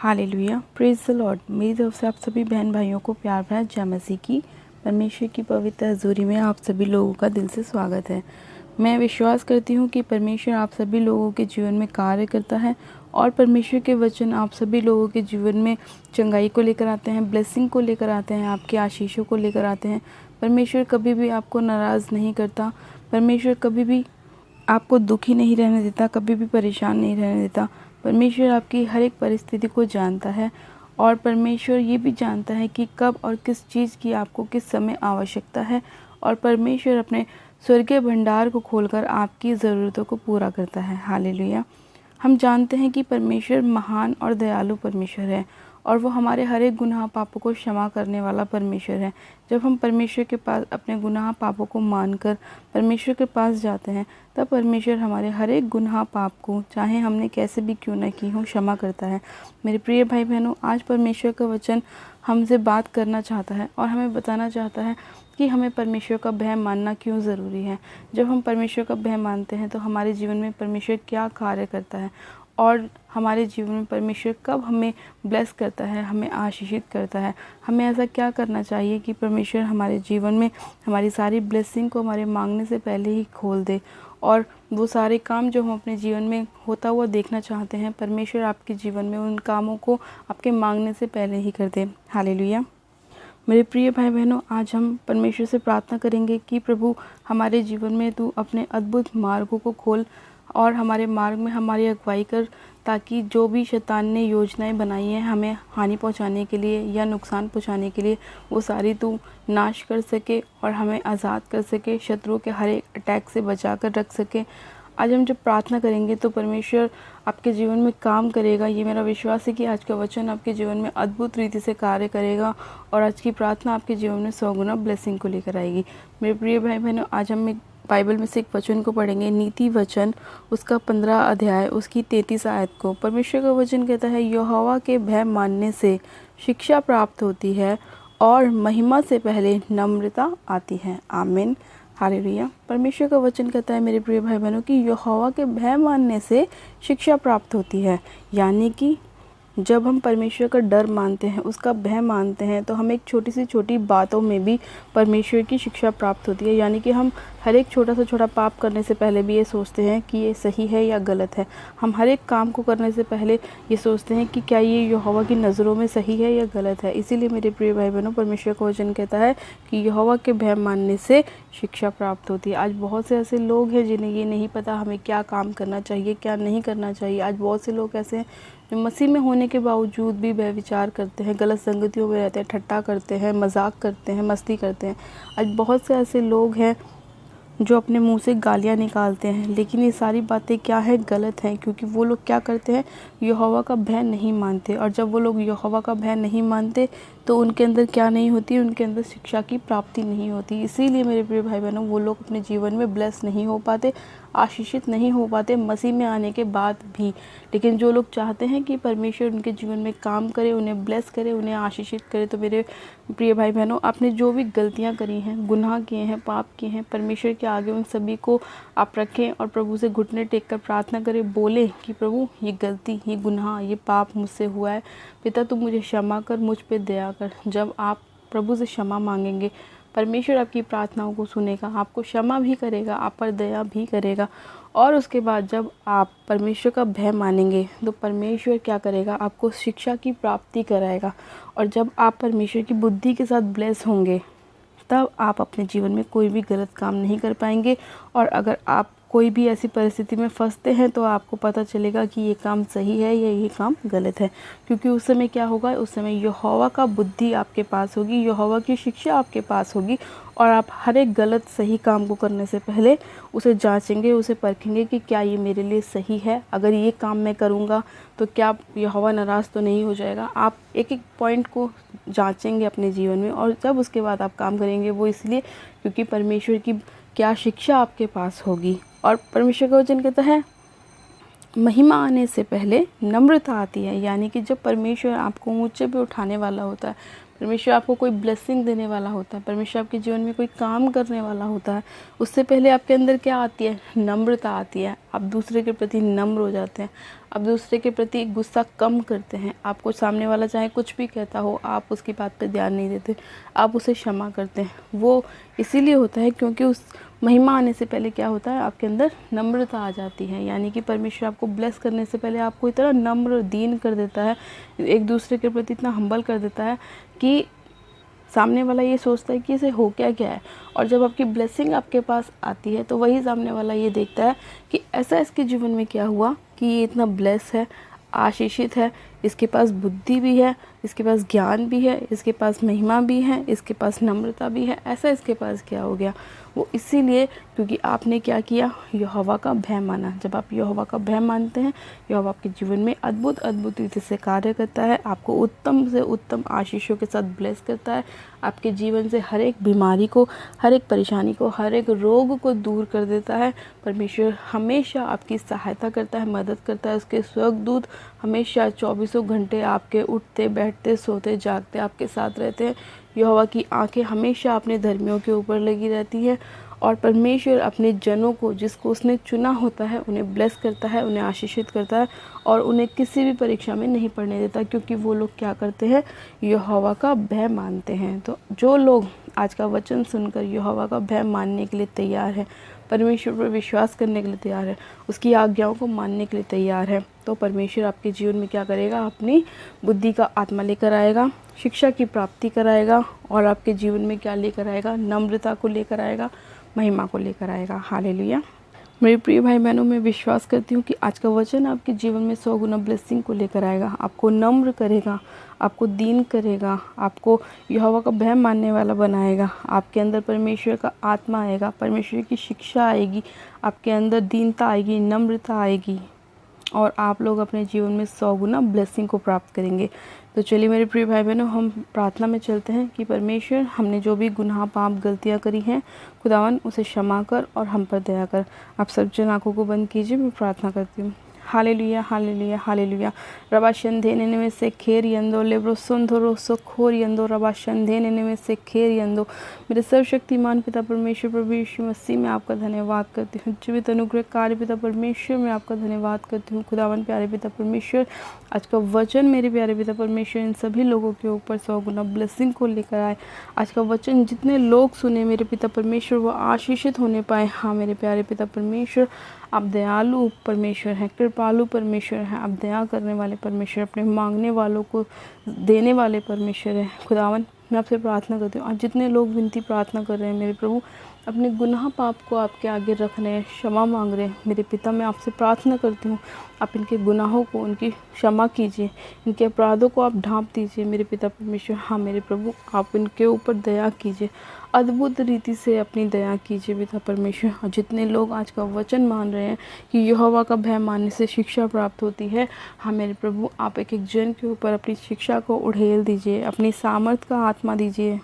Hallelujah, praise the Lord. मेरी तरफ से आप सभी बहन भाइयों को प्यार भरा जय मसीह की। परमेश्वर की पवित्र हज़ूरी में आप सभी लोगों का दिल से स्वागत है। मैं विश्वास करती हूँ कि परमेश्वर आप सभी लोगों के जीवन में कार्य करता है और परमेश्वर के वचन आप सभी लोगों के जीवन में चंगाई को लेकर आते हैं, ब्लेसिंग को लेकर आते हैं, आपके आशीषों को लेकर आते हैं। परमेश्वर कभी भी आपको नाराज़ नहीं करता। परमेश्वर कभी भी आपको दुखी नहीं रहने देता, कभी भी परेशान नहीं रहने देता। परमेश्वर आपकी हर एक परिस्थिति को जानता है और परमेश्वर ये भी जानता है कि कब और किस चीज़ की आपको किस समय आवश्यकता है। और परमेश्वर अपने स्वर्गीय भंडार को खोलकर आपकी ज़रूरतों को पूरा करता है। हालेलुया। हम जानते हैं कि परमेश्वर महान और दयालु परमेश्वर है और वो हमारे हर एक गुनाह पापों को क्षमा करने वाला परमेश्वर है। जब हम परमेश्वर के पास अपने गुनाह पापों को मानकर परमेश्वर के पास जाते हैं, तब परमेश्वर हमारे हर एक गुनाह पाप को, चाहे हमने कैसे भी क्यों न की हो, क्षमा करता है। मेरे प्रिय भाई बहनों, आज परमेश्वर का वचन हमसे बात करना चाहता है और हमें बताना चाहता है कि हमें परमेश्वर का भय मानना क्यों ज़रूरी है। जब हम परमेश्वर का भय मानते हैं तो हमारे जीवन में परमेश्वर क्या कार्य करता है और हमारे जीवन में परमेश्वर कब हमें ब्लेस करता है, हमें आशीषित करता है। हमें ऐसा क्या करना चाहिए कि परमेश्वर हमारे जीवन में हमारी सारी ब्लेसिंग को हमारे मांगने से पहले ही खोल दे और वो सारे काम जो हम अपने जीवन में होता हुआ देखना चाहते हैं, परमेश्वर आपके जीवन में उन कामों को आपके मांगने से पहले ही कर दे। हालेलुया। मेरे प्रिय भाई बहनों, आज हम परमेश्वर से प्रार्थना करेंगे कि प्रभु हमारे जीवन में तू अपने अद्भुत मार्गों को खोल और हमारे मार्ग में हमारी अगुवाई कर, ताकि जो भी शैतान ने योजनाएं बनाई हैं हमें हानि पहुंचाने के लिए या नुकसान पहुंचाने के लिए, वो सारी तू नाश कर सके और हमें आज़ाद कर सके, शत्रुओं के हर एक अटैक से बचा कर रख सके। आज हम जब प्रार्थना करेंगे तो परमेश्वर आपके जीवन में काम करेगा। ये मेरा विश्वास है कि आज का वचन आपके जीवन में अद्भुत रीति से कार्य करेगा और आज की प्रार्थना आपके जीवन में 100 गुना ब्लेसिंग को लेकर आएगी। मेरे प्रिय भाई बहनों, आज हम एक बाइबल में से एक वचन को पढ़ेंगे, नीति वचन उसका 15 अध्याय उसकी 33 आयत को। परमेश्वर का वचन कहता है, यहोवा के भय मानने से शिक्षा प्राप्त होती है और महिमा से पहले नम्रता आती है। आमीन। हालेलुया। परमेश्वर का वचन कहता है मेरे प्रिय भाई बहनों कि यहोवा के भय मानने से शिक्षा प्राप्त होती है, यानी कि जब हम परमेश्वर का डर मानते हैं, उसका भय मानते हैं, तो हमें एक छोटी सी छोटी बातों में भी परमेश्वर की शिक्षा प्राप्त होती है। यानी कि हम हर एक छोटा से छोटा पाप करने से पहले भी ये सोचते हैं कि ये सही है या गलत है। हम हर एक काम को करने से पहले ये सोचते हैं कि क्या ये यहोवा की नज़रों में सही है या गलत है। इसीलिए मेरे प्रिय भाई बहनों, परमेश्वर का वचन कहता है कि यहोवा के भय मानने से शिक्षा प्राप्त होती है। आज बहुत से ऐसे लोग हैं जिन्हें ये नहीं पता हमें क्या काम करना चाहिए, क्या नहीं करना चाहिए। आज बहुत से लोग ऐसे हैं जो मसीह में होने के बावजूद भी व्यभिचार करते हैं, गलत संगतियों में रहते हैं, ठट्टा करते हैं, मजाक करते हैं, मस्ती करते हैं। आज बहुत से ऐसे लोग हैं जो अपने मुंह से गालियाँ निकालते हैं, लेकिन ये सारी बातें क्या है, गलत हैं, क्योंकि वो लोग क्या करते हैं, यहोवा का भय नहीं मानते। और जब वो लोग यहोवा का भय नहीं मानते तो उनके अंदर क्या नहीं होती, उनके अंदर शिक्षा की प्राप्ति नहीं होती। इसीलिए मेरे प्रिय भाई बहनों, वो लोग अपने जीवन में ब्लेस नहीं हो पाते, आशीषित नहीं हो पाते मसीह में आने के बाद भी। लेकिन जो लोग चाहते हैं कि परमेश्वर उनके जीवन में काम करे, उन्हें ब्लेस करे, उन्हें आशीषित करे, तो मेरे प्रिय भाई बहनों, आपने जो भी गलतियां करी हैं, गुनाह किए हैं, पाप किए हैं, परमेश्वर के आगे उन सभी को आप रखें और प्रभु से घुटने टेक कर प्रार्थना करें। बोले कि प्रभु ये गलती, ये गुनाह, ये पाप मुझसे हुआ है, पिता तू मुझे क्षमा कर, मुझ पे दया कर। जब आप प्रभु से क्षमा मांगेंगे, परमेश्वर आपकी प्रार्थनाओं को सुनेगा, आपको क्षमा भी करेगा, आप पर दया भी करेगा। और उसके बाद जब आप परमेश्वर का भय मानेंगे तो परमेश्वर क्या करेगा, आपको शिक्षा की प्राप्ति कराएगा। और जब आप परमेश्वर की बुद्धि के साथ ब्लेस होंगे, तब आप अपने जीवन में कोई भी गलत काम नहीं कर पाएंगे। और अगर आप कोई भी ऐसी परिस्थिति में फंसते हैं तो आपको पता चलेगा कि ये काम सही है या ये काम गलत है, क्योंकि उस समय क्या होगा, उस समय यहोवा का बुद्धि आपके पास होगी, यहोवा की शिक्षा आपके पास होगी और आप हर एक गलत सही काम को करने से पहले उसे जांचेंगे, उसे परखेंगे कि क्या ये मेरे लिए सही है। अगर ये काम मैं करूँगा तो क्या यहोवा नाराज़ तो नहीं हो जाएगा। आप एक एक पॉइंट को जांचेंगे अपने जीवन में और जब उसके बाद आप काम करेंगे, वो इसलिए क्योंकि परमेश्वर की क्या शिक्षा आपके पास होगी। और परमेश्वर का वचन कहता है, महिमा आने से पहले नम्रता आती है। यानी कि जब परमेश्वर आपको ऊंचे पे उठाने वाला होता है, परमेश्वर आपको कोई ब्लेसिंग देने वाला होता है, परमेश्वर आपके जीवन में कोई काम करने वाला होता है, उससे पहले आपके अंदर क्या आती है? नम्रता आती है। आप दूसरे के प्रति नम्र हो जाते हैं, आप दूसरे के प्रति गुस्सा कम करते हैं। आपको सामने वाला चाहे कुछ भी कहता हो, आप उसकी बात पर ध्यान नहीं देते, आप उसे क्षमा करते हैं। वो इसीलिए होता है क्योंकि उस महिमा आने से पहले क्या होता है? आपके अंदर नम्रता आ जाती है। यानी कि परमेश्वर आपको ब्लेस करने से पहले आपको इतना नम्र दीन कर देता है, एक दूसरे के प्रति इतना हम्बल कर देता है कि सामने वाला ये सोचता है कि इसे हो क्या है। और जब आपकी ब्लेसिंग आपके पास आती है तो वही सामने वाला ये देखता है कि ऐसा इसके जीवन में क्या हुआ कि ये इतना ब्लेस है, आशीषित है, इसके पास बुद्धि भी है, इसके पास ज्ञान भी है, इसके पास महिमा भी है, इसके पास नम्रता भी है, ऐसा इसके पास क्या हो गया? वो इसीलिए क्योंकि आपने क्या किया? यहोवा का भय माना। जब आप यहोवा का भय मानते हैं, यहोवा आपके जीवन में अद्भुत अद्भुत रीति से कार्य करता है, आपको उत्तम से उत्तम आशीषों के साथ ब्लेस करता है, आपके जीवन से हर एक बीमारी को, हर एक परेशानी को, हर एक रोग को दूर कर देता है। परमेश्वर हमेशा आपकी सहायता करता है, मदद करता है। उसके स्वर्गदूत हमेशा 24 घंटे आपके उठते बैठते सोते जागते आपके साथ रहते हैं। यहोवा की आंखें हमेशा अपने धर्मियों के ऊपर लगी रहती हैं और परमेश्वर अपने जनों को, जिसको उसने चुना होता है, उन्हें ब्लेस करता है, उन्हें आशीषित करता है और उन्हें किसी भी परीक्षा में नहीं पड़ने देता, क्योंकि वो लोग क्या करते हैं? यहोवा का भय मानते हैं। तो जो लोग आज का वचन सुनकर यहोवा का भय मानने के लिए तैयार हैं, परमेश्वर पर विश्वास करने के लिए तैयार है, उसकी आज्ञाओं को मानने के लिए तैयार है, तो परमेश्वर आपके जीवन में क्या करेगा? अपनी बुद्धि का आत्मा लेकर आएगा, शिक्षा की प्राप्ति कराएगा और आपके जीवन में क्या लेकर आएगा? नम्रता को लेकर आएगा, महिमा को लेकर आएगा। हालेलुया। मेरे प्रिय भाई बहनों, मैं विश्वास करती हूँ कि आज का वचन आपके जीवन में 100 गुना ब्लेसिंग को लेकर आएगा, आपको नम्र करेगा, आपको दीन करेगा, आपको यहोवा का भय मानने वाला बनाएगा। आपके अंदर परमेश्वर का आत्मा आएगा, परमेश्वर की शिक्षा आएगी, आपके अंदर दीनता आएगी, नम्रता आएगी और आप लोग अपने जीवन में 100 गुना ब्लेसिंग को प्राप्त करेंगे। तो चलिए मेरे प्रिय भाई बहनों, हम प्रार्थना में चलते हैं कि परमेश्वर, हमने जो भी गुनाह पाप गलतियां करी हैं, खुदावन उसे क्षमा कर और हम पर दया कर। आप सब जन आंखों को बंद कीजिए, मैं प्रार्थना करती हूँ। Hallelujah hallelujah hallelujah. रबा शंधेने में से खेर यंदो लेब्रो सुंदरो सो खोर यंदो रबा शंधेने में से खेर यंदो। मेरे सर्वशक्तिमान पिता परमेश्वर प्रभु यीशु मसीह में आपका धन्यवाद करती हूँ। जीवित अनुग्रह कार्य पिता परमेश्वर में आपका धन्यवाद करती हूँ। खुदावन प्यारे पिता परमेश्वर, आज का वचन मेरे प्यारे पिता परमेश्वर इन सभी लोगों के ऊपर 100 गुना ब्लेसिंग को लेकर आए। आज का वचन जितने लोग सुने मेरे पिता परमेश्वर, वो आशीषित होने पाए। हाँ मेरे प्यारे पिता परमेश्वर, आप दयालु परमेश्वर हैं, कृपालु परमेश्वर हैं, आप दया करने वाले परमेश्वर, अपने मांगने वालों को देने वाले परमेश्वर हैं। खुदावन, मैं आपसे प्रार्थना करती हूँ, आज जितने लोग विनती प्रार्थना कर रहे हैं मेरे प्रभु, अपने गुनाह पाप को आपके आगे रख रहे हैं, क्षमा मांग रहे हैं, मेरे पिता मैं आपसे प्रार्थना करती हूँ, आप इनके गुनाहों को, उनकी क्षमा कीजिए, इनके अपराधों को आप ढांप दीजिए मेरे पिता परमेश्वर। हाँ मेरे प्रभु, आप इनके ऊपर दया कीजिए, अद्भुत रीति से अपनी दया कीजिए पिता परमेश्वर। और जितने लोग आज का वचन मान रहे हैं कि यहोवा का भय मानने से शिक्षा प्राप्त होती है, हाँ मेरे प्रभु, आप एक एक जन के ऊपर अपनी शिक्षा को उड़ेल दीजिए, अपनी सामर्थ का आत्मा दीजिए,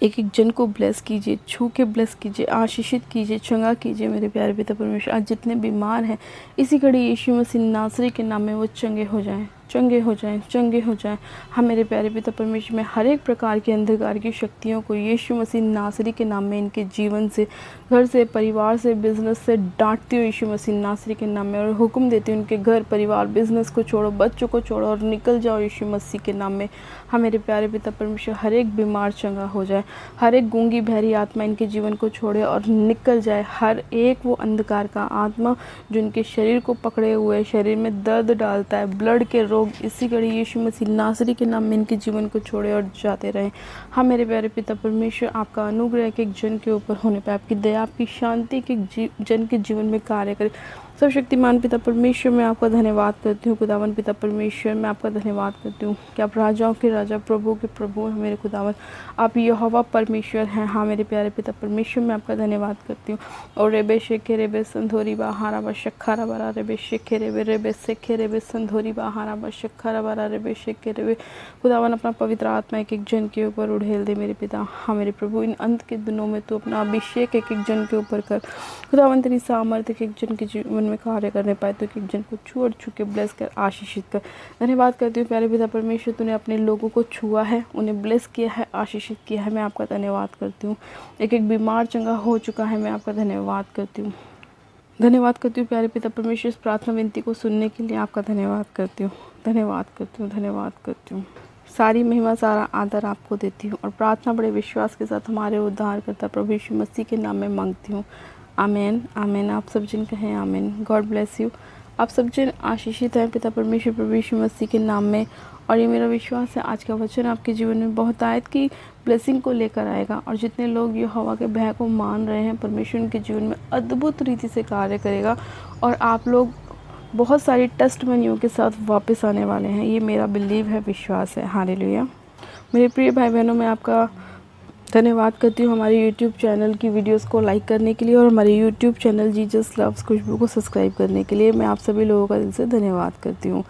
एक एक जन को ब्लेस कीजिए, छू के ब्लेस कीजिए, आशीषित कीजिए, चंगा कीजिए मेरे प्यारे पिता परमेश्वर। आज जितने बीमार हैं, इसी घड़ी यीशु मसीह नासरी के नाम में वो चंगे हो जाएं, चंगे हो जाएं, चंगे हो जाएं। हम मेरे प्यारे पिता परमेश्वर में हर एक प्रकार के अंधकार की शक्तियों को यीशु मसीह नासरी के नाम में, इनके जीवन से, घर से, परिवार से, बिजनेस से डांटती हूँ यीशु मसीह नासरी के नाम में, और हुक्म देती हूँ उनके घर परिवार बिजनेस को छोड़ो, बच्चों को छोड़ो और निकल जाओ यीशु मसीह के नाम में। हम मेरे प्यारे पिता परमेश्वर, हर एक बीमार चंगा हो जाए, हर एक गूंगी बहरी आत्मा इनके जीवन को छोड़े और निकल जाए, हर एक वो अंधकार का आत्मा जो इनके शरीर को पकड़े हुए, शरीर में दर्द डालता है, ब्लड के रोग, इसी घड़ी यीशु मसीह नासरी के नाम में इनके जीवन को छोड़े और जाते रहें। हाँ मेरे प्यारे पिता परमेश्वर, आपका अनुग्रह एक एक जन के ऊपर होने पर, आपकी दया, आपकी शांति के जन के जीवन में कार्य करे। सर्वशक्तिमान पिता परमेश्वर, मैं आपका धन्यवाद करती हूँ। खुदावन पिता परमेश्वर, मैं आपका धन्यवाद करती हूँ कि आप राजाओं के राजा, प्रभु के प्रभु हैं मेरे खुदावन, आप यहोवा परमेश्वर हैं। हाँ मेरे प्यारे पिता परमेश्वर, मैं आपका धन्यवाद करती हूँ। और रेबे शेखे रेबे संधोरी बाहारा बा शक्खारा बारा रेबे शेखे रेबे शेखे रेबे संधोरी बाहारा बा शक्खारा बारा रेबे शेखे रेबे। खुदावन, अपना पवित्र आत्मा एक एक जन के ऊपर उड़ेल दे मेरे पिता। हाँ मेरे प्रभु, इन अंत के दिनों में तो अपना अभिषेक एक एक जन के ऊपर कर। खुदावन, तेरी सामर्थ एक एक जन के जीवन जीवन में कार्य करने पाए, तो एक जन को छू और छू के ब्लेस कर, आशीषित कर। धन्यवाद करती हूँ प्यारे पिता परमेश्वर, तूने अपने लोगों को छुआ है, उन्हें ब्लेस किया है, आशीषित किया है। मैं आपका धन्यवाद करती हूँ। एक एक बीमार चंगा हो चुका है, मैं आपका धन्यवाद करती हूँ। धन्यवाद करती हूँ प्यारे पिता परमेश्वर, इस प्रार्थना विनती को सुनने के लिए आपका धन्यवाद करती हूँ। धन्यवाद करती हूँ, धन्यवाद करती हूँ। सारी महिमा सारा आदर आपको देती हूँ और प्रार्थना बड़े विश्वास के साथ हमारे उद्धारकर्ता प्रभु यीशु मसीह के नाम में मांगती हूँ। आमीन, आमीन। आप सब जन कहें आमीन। God bless you. आप सब जन आशीषित हैं पिता परमेश्वर प्रभु यीशु मसीह के नाम में। और ये मेरा विश्वास है आज का वचन आपके जीवन में बहुत आयत की ब्लेसिंग को लेकर आएगा। और जितने लोग यहोवा के भय को मान रहे हैं, परमेश्वर उनके जीवन में अद्भुत रीति से कार्य करेगा और आप लोग बहुत सारी टेस्टमनियों के साथ वापस आने वाले हैं। ये मेरा बिलीव है, विश्वास है। हालेलुया। मेरे प्रिय भाई बहनों, मैं आपका धन्यवाद करती हूँ हमारे यूट्यूब चैनल की वीडियोस को लाइक करने के लिए और हमारे यूट्यूब चैनल जीसस लव्स खुशबू को सब्सक्राइब करने के लिए। मैं आप सभी लोगों का दिल से धन्यवाद करती हूँ।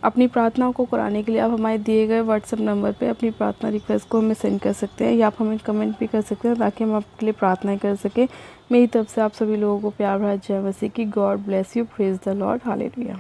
अपनी प्रार्थनाओं को कराने के लिए आप हमारे दिए गए व्हाट्सएप नंबर पे अपनी प्रार्थना रिक्वेस्ट को हमें सेंड कर सकते हैं या आप हमें कमेंट भी कर सकते हैं ताकि हम आपके लिए प्रार्थनाएं कर सकें। मेरी तरफ से आप सभी लोगों को प्यार भरा जय मसीह की। God bless you. Praise the Lord. Hallelujah.